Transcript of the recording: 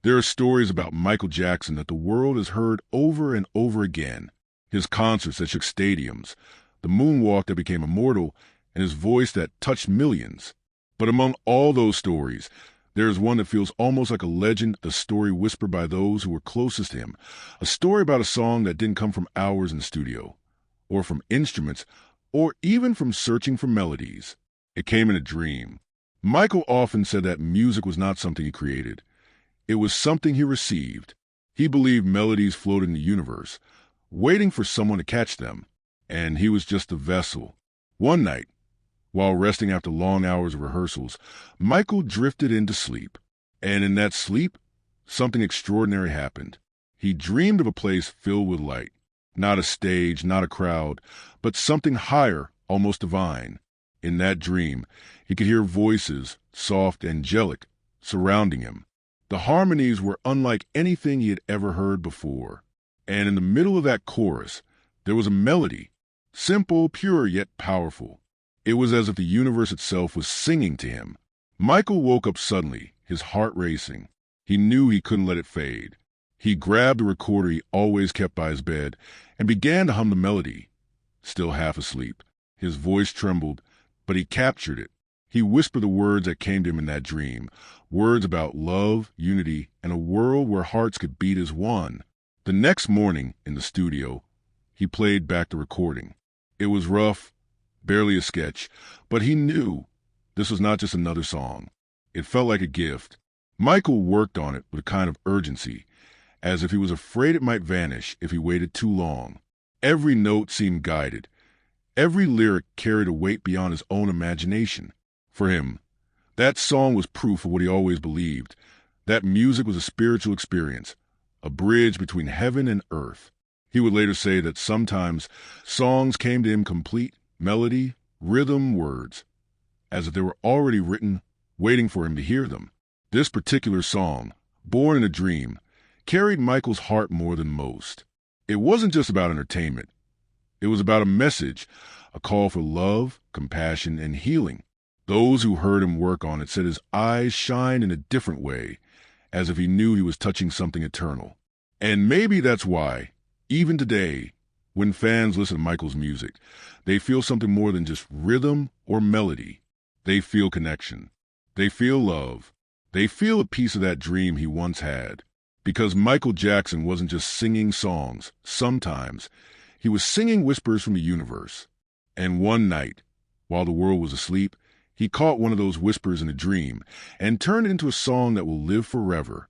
There are stories about Michael Jackson that the world has heard over and over again. His concerts that shook stadiums, the moonwalk that became immortal, and his voice that touched millions. But among all those stories, there is one that feels almost like a legend, a story whispered by those who were closest to him, a story about a song that didn't come from hours in the studio, or from instruments, or even from searching for melodies. It came in a dream. Michael often said that music was not something he created. It was something he received. He believed melodies floated in the universe, waiting for someone to catch them, and he was just a vessel. One night, while resting after long hours of rehearsals, Michael drifted into sleep. And in that sleep, something extraordinary happened. He dreamed of a place filled with light. Not a stage, not a crowd, but something higher, almost divine. In that dream, he could hear voices, soft, angelic, surrounding him. The harmonies were unlike anything he had ever heard before. And in the middle of that chorus, there was a melody, simple, pure, yet powerful. It was as if the universe itself was singing to him. Michael woke up suddenly, his heart racing. He knew he couldn't let it fade. He grabbed the recorder he always kept by his bed and began to hum the melody. Still half asleep, his voice trembled, but he captured it. He whispered the words that came to him in that dream, words about love, unity, and a world where hearts could beat as one. The next morning, in the studio, he played back the recording. It was rough, barely a sketch, but he knew this was not just another song. It felt like a gift. Michael worked on it with a kind of urgency, as if he was afraid it might vanish if he waited too long. Every note seemed guided. Every lyric carried a weight beyond his own imagination. For him, that song was proof of what he always believed, that music was a spiritual experience, a bridge between heaven and earth. He would later say that sometimes songs came to him complete, melody, rhythm, words, as if they were already written, waiting for him to hear them. This particular song, Born in a Dream, carried Michael's heart more than most. It wasn't just about entertainment. It was about a message, a call for love, compassion, and healing. Those who heard him work on it said his eyes shined in a different way, as if he knew he was touching something eternal. And maybe that's why, even today, when fans listen to Michael's music, they feel something more than just rhythm or melody. They feel connection. They feel love. They feel a piece of that dream he once had. Because Michael Jackson wasn't just singing songs. Sometimes he was singing whispers from the universe. And one night, while the world was asleep, he caught one of those whispers in a dream and turned it into a song that will live forever.